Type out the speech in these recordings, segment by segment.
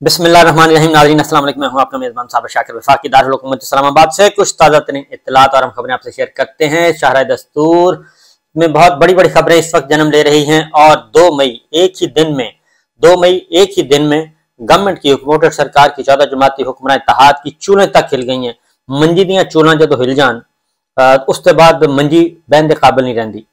बिस्मिल्लाहिर्रहमानिर्रहीम। नाज़रीन अस्सलाम वालेकुम। मैं हूं आपका मेज़बान साबिर शाकिर वफाकी दारुल हुकूमत इस्लामाबाद से कुछ ताज़ा तरीन इत्तलात और हम खबरें आपसे शेयर करते हैं। शाहराह दस्तूर में बहुत बड़ी बड़ी खबरें इस वक्त जन्म ले रही हैं और 2 मई एक ही दिन में गवर्नमेंट की हुकूमत सरकार की 14 जमाती हुक्मरान इत्तेहाद की चूलें तक हिल गई हैं। मंजी दियां चूलां जो हिल जान उसके बाद मंजी बहन दे काबिल नहीं रहती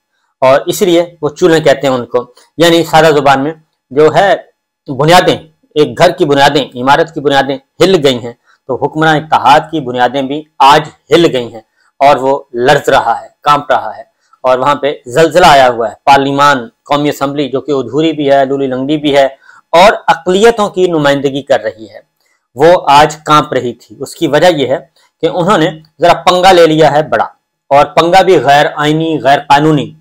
और इसलिए वो चूल्हे कहते हैं उनको। यानी सादा जुबान में जो है बुनियादें, एक घर की बुनियादें, इमारत की बुनियादें हिल गई हैं, तो हुक्मरान इत्तेहाद की बुनियादें भी आज हिल गई हैं और वो लर्ज रहा है, कांप रहा है और वहां पे जलजला आया हुआ है। पार्लिमान, कौमी असम्बली जो कि अधूरी भी है, लूली लंगड़ी भी है और अकलियतों की नुमाइंदगी कर रही है, वो आज कांप रही थी। उसकी वजह यह है कि उन्होंने जरा पंगा ले लिया है बड़ा, और पंगा भी गैर आईनी, गैर कानूनी।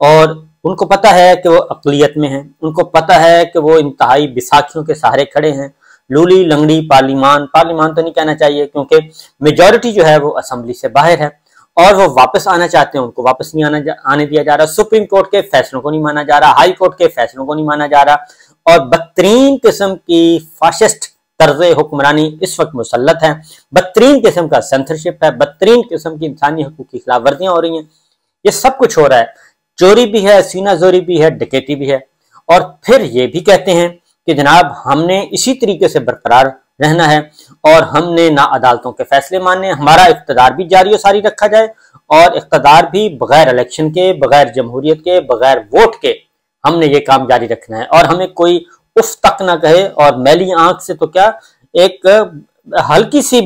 और उनको पता है कि वो अकलियत में हैं, उनको पता है कि वो इंतहाई बिसाखियों के सहारे खड़े हैं। लूली लंगड़ी पार्लिमान तो नहीं कहना चाहिए क्योंकि मेजॉरिटी जो है वो असम्बली से बाहर है और वो वापस आना चाहते हैं। उनको वापस नहीं आने दिया जा रहा। सुप्रीम कोर्ट के फैसलों को नहीं माना जा रहा, हाई कोर्ट के फैसलों को नहीं माना जा रहा और बदतरीन किस्म की फाशिस्ट तर्ज हुक्मरानी इस वक्त मुसल्लत है। बदतरीन किस्म का सेंसरशिप है, बदतरीन किस्म की इंसानी हकूक की खिलाफ वर्जियां हो रही हैं। ये सब कुछ हो रहा है, चोरी भी है, सीना जोरी भी है, डकैती भी है। और फिर ये भी कहते हैं कि जनाब हमने इसी तरीके से बरकरार रहना है और हमने ना अदालतों के फैसले मानने, हमारा इख्तदार भी जारी सारी रखा जाए और इख्तदार भी बगैर इलेक्शन के, बगैर जमहूरियत के, बगैर वोट के हमने ये काम जारी रखना है। और हमें कोई उफ तक ना कहे और मैली आंख से तो क्या, एक हल्की सी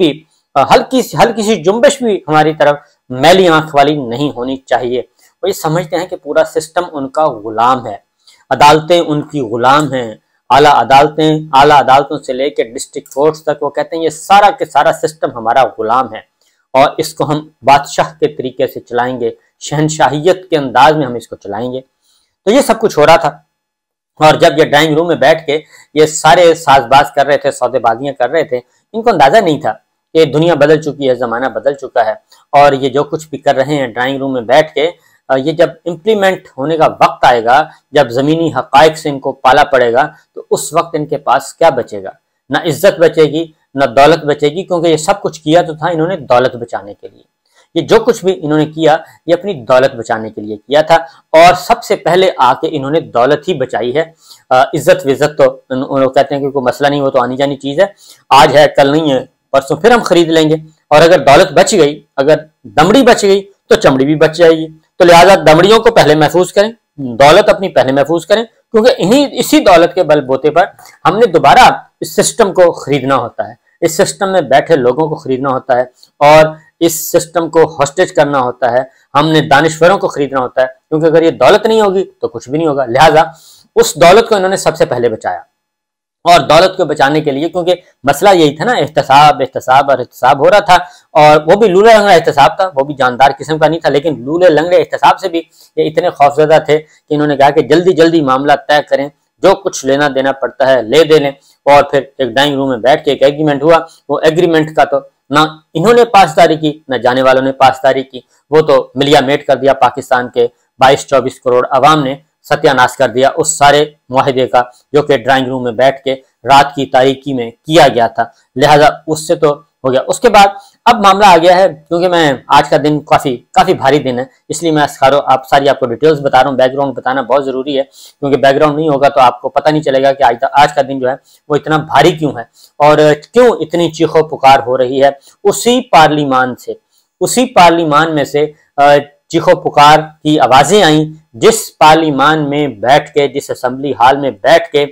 जुम्बश भी हमारी तरफ मैली आंख वाली नहीं होनी चाहिए। वो ये समझते हैं कि पूरा सिस्टम उनका गुलाम है, अदालतें उनकी गुलाम हैं, आला अदालतों से लेकर डिस्ट्रिक्ट कोर्ट्स तक वो कहते हैं ये सारा के सारा सिस्टम हमारा गुलाम है और इसको हम बादशाह के तरीके से चलाएंगे, शहनशाहियत के अंदाज में हम इसको चलाएंगे। तो ये सब कुछ हो रहा था और जब ये ड्राइंग रूम में बैठ के ये सारे साजबाज कर रहे थे, सौदेबाजियां कर रहे थे, इनको अंदाजा नहीं था कि दुनिया बदल चुकी है, जमाना बदल चुका है और ये जो कुछ भी कर रहे हैं ड्राइंग रूम में बैठ के, ये जब इम्प्लीमेंट होने का वक्त आएगा, जब ज़मीनी हक़ाइक़ से इनको पाला पड़ेगा, तो उस वक्त इनके पास क्या बचेगा? ना इज्जत बचेगी, ना दौलत बचेगी, क्योंकि ये सब कुछ किया तो था इन्होंने दौलत बचाने के लिए। ये जो कुछ भी इन्होंने किया ये अपनी दौलत बचाने के लिए किया था और सबसे पहले आके इन्होंने दौलत ही बचाई है। इज्जत विज्जत तो उन्होंने कहते हैं कि कोई मसला नहीं, वो तो आनी जानी चीज़ है, आज है कल नहीं है, परसों फिर हम खरीद लेंगे। और अगर दौलत बच गई, अगर दमड़ी बच गई तो चमड़ी भी बच जाएगी। तो लिहाजा दमड़ियों को पहले महफूज करें, दौलत अपनी पहले महफूज करें, क्योंकि इसी दौलत के बलबूते पर हमने दोबारा इस सिस्टम को खरीदना होता है, इस सिस्टम में बैठे लोगों को खरीदना होता है और इस सिस्टम को हॉस्टेज करना होता है, हमने दानिश्वरों को खरीदना होता है, क्योंकि अगर ये दौलत नहीं होगी तो कुछ भी नहीं होगा। लिहाजा उस दौलत को इन्होंने सबसे पहले बचाया और दौलत को बचाने के लिए, क्योंकि मसला यही था ना, एहतसाब हो रहा था और वो भी लूले लंगड़े एहतसाब था, वो भी जानदार किस्म का नहीं था, लेकिन लूले लंगड़े एहतसाब से भी ये इतने खौफजदा थे कि इन्होंने कहा कि जल्दी जल्दी मामला तय करें, जो कुछ लेना देना पड़ता है ले दे लें। और फिर एक डाइनिंग रूम में बैठ के एक एग्रीमेंट हुआ। वो एग्रीमेंट का तो ना इन्होंने पासदारी की, ना जाने वालों ने पासदारी की, वो तो मिलिया मेट कर दिया। पाकिस्तान के 22-24 करोड़ अवाम ने सत्यानाश कर दिया उस सारे मुआहिदे का जो कि ड्राइंग रूम में बैठ के रात की तारीकी में किया गया था। लिहाजा उससे तो हो गया। उसके बाद अब मामला आ गया है, क्योंकि मैं आज का दिन काफी भारी दिन है, इसलिए मैं आपको डिटेल्स बता रहा हूँ। बैकग्राउंड बताना बहुत जरूरी है, क्योंकि बैकग्राउंड नहीं होगा तो आपको पता नहीं चलेगा कि आज का दिन जो है वो इतना भारी क्यों है और क्यों इतनी चीखों पुकार हो रही है। उसी पार्लिमान में से चीखों पुकार की आवाजें आई जिस पार्लिमान में बैठ के, जिस असेंबली हाल में बैठ के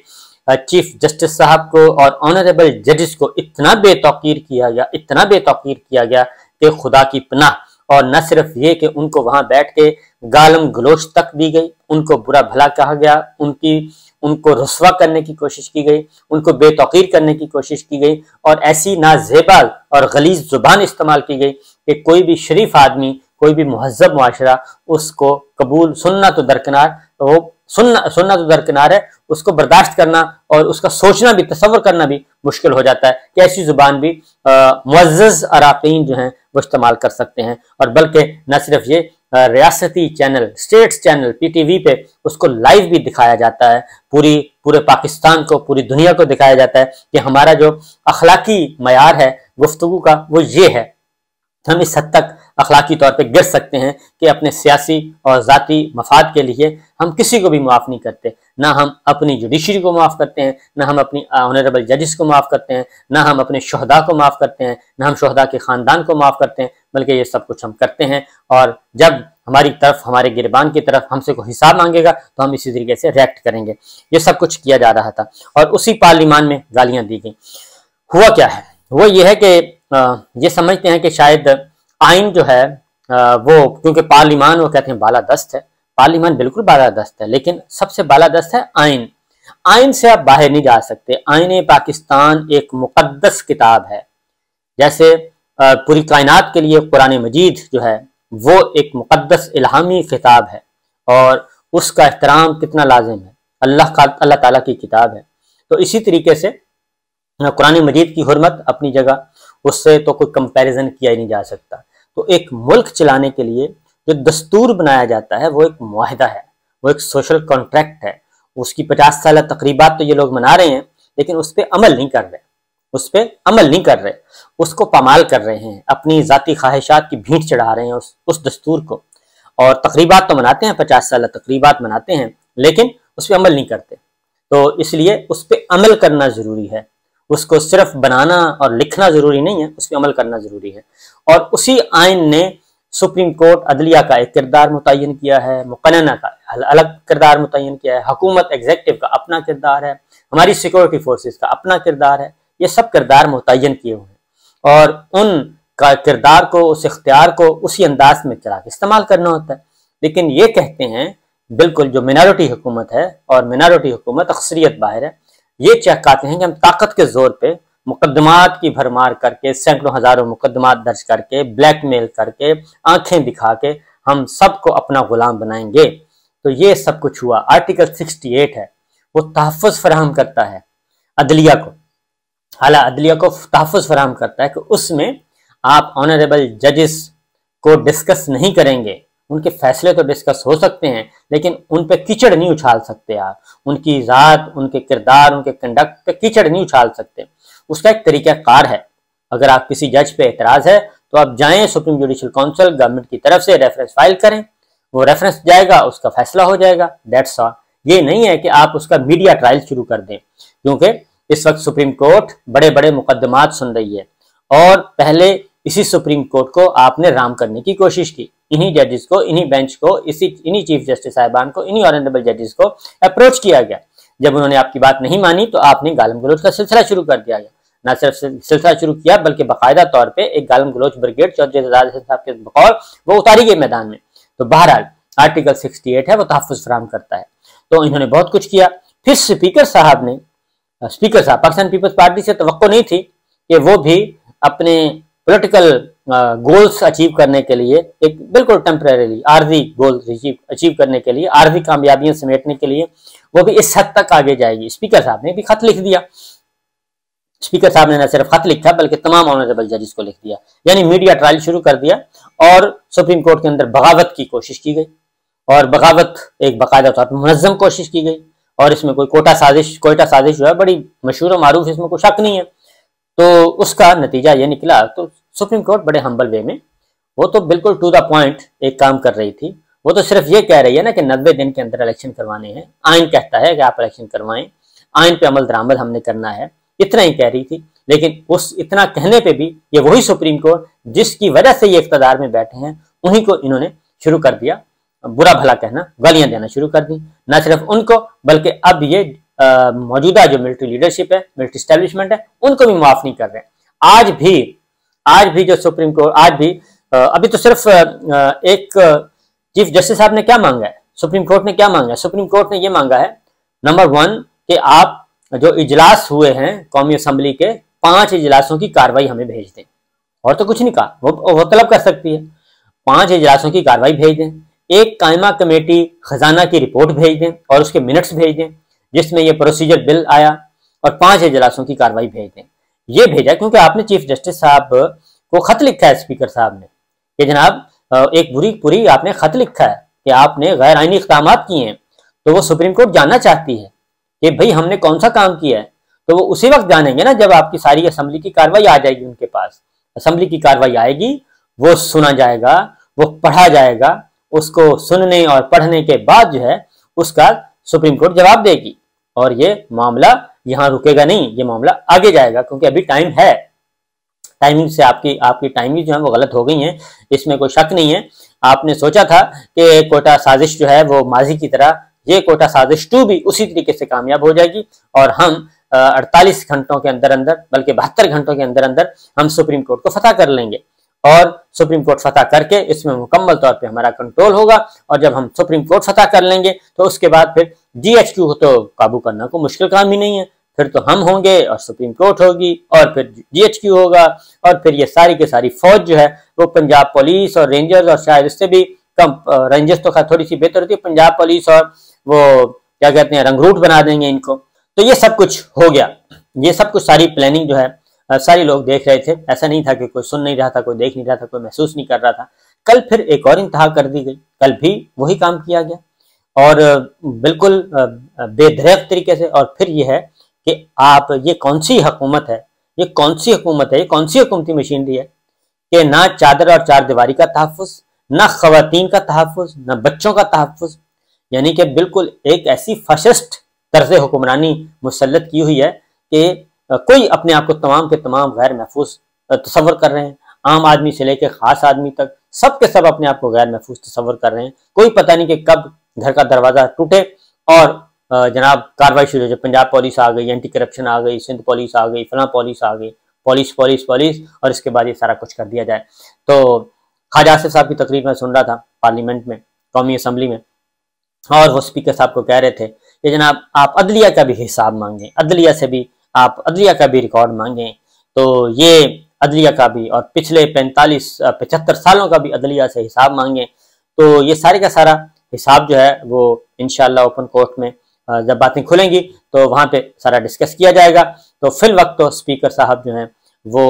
चीफ जस्टिस साहब को और ऑनरेबल जजेस को इतना बेतौकीर किया गया कि खुदा की पनाह। और न सिर्फ ये कि उनको वहां बैठ के गालम गलोच तक दी गई, उनको बुरा भला कहा गया, उनको रुस्वा करने की कोशिश की गई, उनको बेतौकीर करने की कोशिश की गई और ऐसी नाजेबा और गलीज जुबान इस्तेमाल की गई कि कोई भी शरीफ आदमी, कोई भी मुहज्जब मुआशरा उसको कबूल, सुनना तो दरकिनार है, उसको बर्दाश्त करना और उसका सोचना भी, तसव्वुर करना भी मुश्किल हो जाता है कि ऐसी जुबान भी मुअज़्ज़ज़ अराकीन जो हैं वो इस्तेमाल कर सकते हैं। और बल्कि न सिर्फ ये ریاستی چینل اسٹیٹس چینل PTV پہ اس کو لائیو بھی دکھایا جاتا ہے، پورے پاکستان کو، پوری دنیا کو دکھایا جاتا ہے کہ ہمارا جو اخلاقی معیار ہے گفتگو کا وہ یہ ہے۔ ہم اس حد تک اخلاقی طور پہ گر سکتے ہیں کہ اپنے سیاسی اور ذاتی مفاد کے لیے ہم کسی کو بھی معاف نہیں کرتے، نہ ہم اپنی جوڈیشری کو معاف کرتے ہیں، نہ ہم اپنی آنریبل ججز کو معاف کرتے ہیں، نہ ہم اپنے شہداء کو معاف کرتے ہیں، نہ ہم شہداء کے خاندان کو معاف کرتے ہیں، بلکہ یہ سب کچھ ہم کرتے ہیں۔ اور جب ہماری طرف، ہمارے گربان کی طرف ہم سے کوئی حساب مانگے گا تو ہم اسی طریقے سے ریئیکٹ کریں گے۔ یہ سب کچھ کیا جا رہا تھا اور اسی پارلیمان میں گالیاں دی گئیں۔ ہوا کیا ہے؟ وہ یہ ہے کہ یہ سمجھتے ہیں کہ شاید آئین جو ہے وہ، کیونکہ پارلیمان وہ کہتے ہیں بالادست ہے، پارلیمان بالکل بالادست ہے، لیکن سب سے بالادست ہے آئین۔ آئین سے آپ باہر نہیں جا سکتے۔ آئین پاکستان ایک مقدس کتاب ہے، جیسے پوری کائنات کے لیے قرآن مجید جو ہے وہ ایک مقدس الہامی خطاب ہے اور اس کا احترام کتنا لازم ہے، اللہ تعالیٰ کی کتاب ہے۔ تو اسی طریقے سے قرآن مجید کی حرمت اپنی جگہ، اس سے تو کوئی کمپیریزن کیا ہی نہیں جا سکتا۔ تو ایک ملک چلانے کے لیے جو دستور بنایا جاتا ہے وہ ایک معاہدہ ہے، وہ ایک سوشل کانٹریکٹ ہے۔ اس کی 50 سالہ تقریبات تو یہ لوگ منا رہے ہیں، لیکن اس پہ عمل نہیں کر رہے، اس کو پامال کر رہے ہیں، اپنی ذاتی خواہشات کی بھینٹ چڑھا رہے ہیں اس دستور کو۔ اور تقریبات تو مناتے ہیں، 50 سالہ تقریبات مناتے ہیں، لیکن اس پہ عمل نہیں کرتے۔ تو اس لیے اس پہ عمل کرنا ضروری ہے، اس کو صرف بنانا اور لکھنا ضروری نہیں ہے، اس پہ عمل کرنا ضروری ہے۔ اور اسی آئین نے سپریم کورٹ عدلیہ کا ایک کردار متعین کیا ہے، مقننہ کا الگ کردار متعین کیا ہے، حکومت ایگزیکٹو کا اپنا کردار ہے، ہماری سیکورٹی فورسز کا اپنا کردار ہے۔ یہ سب کردار متعین کیے ہوئے ہیں اور ان کا کردار کو، اس اختیار کو اسی انداز میں چلا کے استعمال کرنا ہوتا ہے۔ لیکن یہ کہتے ہیں بالکل جو منارٹی حکومت ہے، اور منارٹی حکومت اکثریت باہر ہے، یہ چہکاتے ہیں کہ ہم طاقت کے زور پہ مقدمات کی بھرمار کر کے، سینکڑوں ہزاروں مقدمات درج کر کے، بلیک میل کر کے، آنکھیں دکھا کے ہم سب کو اپنا غلام بنائیں گے۔ تو یہ سب کچھ ہوا۔ آرٹیکل 68 ہے، وہ تحفظ فراہم کرتا ہے عدلیہ کو، اعلیٰ عدلیہ کو تحفظ فراہم کرتا ہے کہ اس میں آپ آنریبل ججز کو ڈسکس نہیں کریں گے۔ ان کے فیصلے تو ڈسکس ہو سکتے ہیں، لیکن ان پہ کیچڑ نہیں اچھال سکتے آپ، ان کی ذات، ان کے کردار، ان کے کنڈکٹ پہ کیچڑ نہیں اچھال سکتے۔ اس کا ایک طریقہ کار ہے۔ اگر آپ کسی جج پہ اعتراض ہے تو آپ جائیں سپریم جوڈیشل کونسل، گورنمنٹ کی طرف سے ریفرنس فائل کریں، وہ ریفرنس جائے گا، اس کا فیصلہ ہو جائے گا، دیٹس آل۔ یہ نہیں ہے کہ آپ اس کا میڈیا ٹرائل شروع کر دیں، کیونکہ اس وقت سپریم کورٹ بڑے بڑے مقدمات سن رہی ہے، اور پہلے اسی سپریم کورٹ کو آپ نے رام کرنے کی کوشش کی، انہی ججز کو، انہی بینچ کو، انہی چیف جسٹس صاحبان کو، انہی آنریبل ججز کو اپروچ کیا گیا۔ جب انہوں نے آپ کی بات نہیں مانی تو آپ نے گالم گلوچ کا سلسلہ شروع کر دیا گیا۔ نہ صرف سلسلہ شروع کیا بلکہ باقاعدہ طور پہ ایک گالم گلوچ بریگیڈ چودھری اعزاز حسین صاحب کے بقول وہ اتاری گئی میدان میں۔ تو بہرحال آرٹیکل 68 ہے، وہ تحفظ فراہم کرتا ہے۔ تو انہوں نے بہت کچھ کیا۔ پھر اسپیکر صاحب پاکستان پیپلز پارٹی سے توقع نہیں تھی کہ وہ بھی اپنے پولیٹیکل گولز اچیو کرنے کے لیے، ایک بالکل ٹیمپریریلی عارضی گولز اچیو کرنے کے لیے، عارضی کامیابیاں سمیٹنے کے لیے وہ بھی اس حد تک آگے جائے گی۔ اسپیکر صاحب نے بھی خط لکھ دیا۔ اسپیکر صاحب نے نہ صرف خط لکھا بلکہ تمام آنریبل ججز کو لکھ دیا، یعنی میڈیا ٹرائل شروع کر دیا، اور سپریم کورٹ کے اندر بغاوت کی کوشش کی گئی، اور بغاوت ایک باقاعدہ طور پر منظم کوشش کی گئی، اور اس میں کوئی کوئٹہ سازش جو ہے بڑی مشہور و معروف، اس میں کوئی شک نہیں ہے۔ تو اس کا نتیجہ یہ نکلا، تو سپریم کورٹ بڑے ہمبل وے میں، وہ تو بالکل ٹو دا پوائنٹ ایک کام کر رہی تھی۔ وہ تو صرف یہ کہہ رہی ہے نا کہ 90 دن کے اندر الیکشن کروانے ہیں، آئین کہتا ہے کہ آپ الیکشن کروائیں، آئین پہ عمل درآمد ہم نے کرنا ہے، اتنا ہی کہہ رہی تھی۔ لیکن اس اتنا کہنے پہ بھی یہ وہی سپریم کورٹ جس کی وجہ سے یہ اقتدار میں بیٹھے ہیں، انہی کو انہوں نے شروع کر دیا برا بھلا کہنا، گالیاں دینا شروع کر دی۔ نہ صرف ان کو بلکہ اب یہ موجودہ جو ملٹری لیڈرشپ ہے، ملٹری اسٹیبلشمنٹ ہے، ان کو بھی معاف نہیں کر رہے۔ آج بھی جو سپریم کورٹ، آج بھی ابھی تو صرف ایک چیف جسٹس صاحب نے کیا مانگا ہے، سپریم کورٹ نے کیا مانگا ہے؟ سپریم کورٹ نے یہ مانگا ہے نمبر 1 کہ آپ جو اجلاس ہوئے ہیں قومی اسمبلی کے 5 اجلاسوں کی کاروائی ہمیں بھیج دیں، اور تو کچھ نہیں کہا، وہ طلب کر سکتی ہے 5 اجلاسوں کی کاروائی بھیج دیں، ایک قائمہ کمیٹی خزانہ کی رپورٹ بھیج دیں اور اس کے منٹس بھیج دیں جس میں یہ پروسیجر بل آیا، اور 5 اجلاسوں کی کاروائی بھیج دیں۔ یہ بھیجا کیونکہ آپ نے چیف جسٹس صاحب کو خط لکھا ہے اسپیکر صاحب نے کہ جناب ایک पूरी आपने खत लिखा है कि आपने गैर आईनी इक़दामात किए हैं, तो वो सुप्रीम कोर्ट जानना चाहती है कि भाई हमने कौन सा काम किया है। तो वो उसी वक्त जानेंगे ना जब आपकी सारी असेंबली की कार्रवाई आ जाएगी उनके पास। असेंबली की कार्रवाई आएगी, वो सुना जाएगा, वो पढ़ा जाएगा, उसको सुनने और पढ़ने के बाद जो है उसका सुप्रीम कोर्ट जवाब देगी, और ये मामला यहाँ रुकेगा नहीं, ये मामला आगे जाएगा, क्योंकि अभी टाइम है। टाइमिंग से आपकी टाइमिंग जो है वो गलत हो गई है, इसमें कोई शक नहीं है। आपने सोचा था कि कोटा साजिश जो है वो माजी की तरह, ये कोटा साजिश 2 भी उसी तरीके से कामयाब हो जाएगी, और हम 48 घंटों के अंदर अंदर, बल्कि 72 घंटों के अंदर अंदर हम सुप्रीम कोर्ट को फतह कर लेंगे, और सुप्रीम कोर्ट फतह करके इसमें मुकम्मल तौर पे हमारा कंट्रोल होगा। और जब हम सुप्रीम कोर्ट फतह कर लेंगे तो उसके बाद फिर GHQ को तो काबू करना को मुश्किल काम ही नहीं है, फिर तो हम होंगे और सुप्रीम कोर्ट होगी और फिर GHQ होगा, और फिर ये सारी की सारी फौज जो है वो पंजाब पुलिस और रेंजर्स, और शायद इससे भी कम, रेंजर्स तो थोड़ी सी बेहतर होती है, पंजाब पुलिस और वो क्या कहते हैं रंगरूट बना देंगे इनको। तो ये सब कुछ हो गया, ये सब कुछ सारी प्लानिंग जो है सारे लोग देख रहे थे। ऐसा नहीं था कि कोई सुन नहीं रहा था, कोई देख नहीं रहा था, कोई महसूस नहीं कर रहा था। कल फिर एक और इंतहा कर दी गई, कल भी वही काम किया गया, और बिल्कुल बेधड़क तरीके से। और फिर ये है कि आप, ये कौन सी हुकूमत है, ये कौन सी हुकूमत है, ये कौन सी हुकूमती मशीनरी है कि ना चादर और चार दीवारी का तहफ़्फ़ुज़, ना ख़वातीन का तहफ़्फ़ुज़, ना बच्चों का तहफ़्फ़ुज़, यानी कि बिल्कुल एक ऐसी फाशिस्ट तर्ज़ हुक्मरानी मुसल्लत की हुई है कि कोई अपने आप को तमाम के तमाम गैर महफूज तस्वर कर रहे हैं। आम आदमी से लेकर ख़ास आदमी तक सब के सब अपने आप को गैर महफूज तस्वर कर रहे हैं। कोई पता नहीं कि कब घर का दरवाज़ा टूटे और जनाब कार्रवाई शुरू हो जाए। पंजाब पुलिस आ गई, एंटी करप्शन आ गई, सिंध पुलिस आ गई, फलां पुलिस आ गई, पुलिस पुलिस पुलिस, और इसके बाद ये सारा कुछ कर दिया जाए। तो ख्वाजा आसिफ साहब की तकरीर में सुन रहा था पार्लियामेंट में, कौमी असम्बली में, और वो स्पीकर साहब को कह रहे थे कि जनाब आप अदलिया का भी हिसाब मांगें, अदलिया से भी आप अदलिया का भी रिकॉर्ड मांगें। तो ये अदलिया का भी, और पिछले 45-75 सालों का भी अदलिया से हिसाब मांगें। तो ये सारे का सारा हिसाब जो है वो इंशाअल्लाह ओपन कोर्ट में जब बातें खुलेंगी तो वहाँ पे सारा डिस्कस किया जाएगा। तो फिल वक्त तो स्पीकर साहब जो हैं वो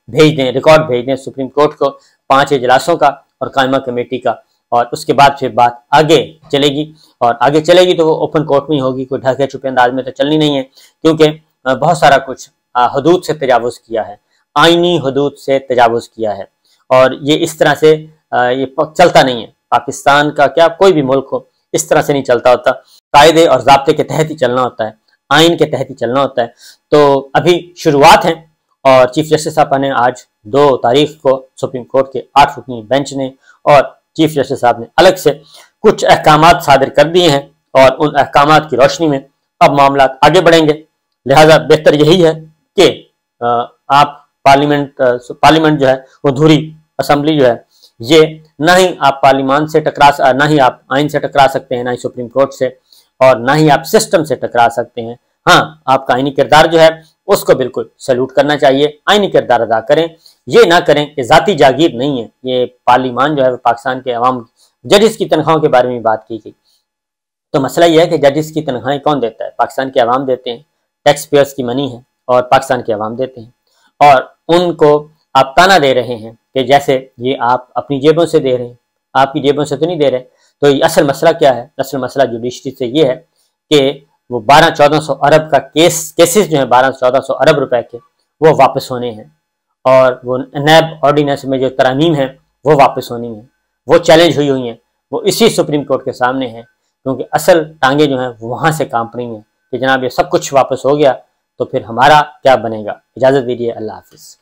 भेज दें, रिकॉर्ड भेज दें सुप्रीम कोर्ट को 5 इजलासों का और कायमा कमेटी का, और उसके बाद फिर बात आगे चलेगी। और आगे चलेगी तो वो ओपन कोर्ट में ही होगी, कोई ढके छुपे अंदाज में तो चलनी नहीं है, क्योंकि बहुत सारा कुछ हदूद से तजावुज़ किया है, आईनी हदूद से तजावुज़ किया है, और ये इस तरह से ये चलता नहीं है। पाकिस्तान का क्या, कोई भी मुल्क हो, इस तरह से नहीं चलता होता। कायदे और ज़ाब्ते के तहत ही चलना होता है, आइन के तहत ही चलना होता है। तो अभी शुरुआत है, और चीफ जस्टिस साहब ने आज 2 तारीख को सुप्रीम कोर्ट के 8 रुकनी बेंच ने और चीफ जस्टिस साहब ने अलग से कुछ अहकामात सादर कर दिए हैं, और उन अहकामात की रोशनी में अब मामला आगे बढ़ेंगे। लिहाजा बेहतर यही है कि आप पार्लियामेंट जो है वो धुरी असेंबली जो है, ये ना ही आप पार्लियामान से ना ही आप आइन से टकरा सकते हैं, ना ही सुप्रीम कोर्ट से, और ना ही आप सिस्टम से टकरा सकते हैं। हाँ, आपका आइनी किरदार जो है उसको बिल्कुल सैल्यूट करना चाहिए, आइनी किरदार अदा करें, ये ना करें कि ज़ाती जागीर नहीं है। ये पार्लियामान जो है पाकिस्तान के अवाम, जजिस की तनख्वाहों के बारे में बात की गई, तो मसला ये है कि जजिस की तनख्वाहें कौन देता है? पाकिस्तान के अवाम देते हैं, टैक्स पेयर्स की मनी है और पाकिस्तान के अवाम देते हैं, और उनको आप ताना दे रहे हैं कि जैसे ये आप अपनी जेबों से दे रहे हैं, आपकी जेबों से तो नहीं दे रहे। तो ये असल मसला क्या है? असल मसला जुडिशरी से ये है कि वो 1200-1400 अरब का केसेस जो है 1200-1400 अरब रुपए के, वो वापस होने हैं, और वो नैब ऑर्डिनेंस में जो तरमीम है वो वापस होनी है, वो चैलेंज हुई हैं, वो इसी सुप्रीम कोर्ट के सामने है, क्योंकि असल टांगे जो हैं वहाँ से कांप रही हैं कि जनाब ये सब कुछ वापस हो गया तो फिर हमारा क्या बनेगा। इजाज़त दीजिए, अल्लाह हाफिज़।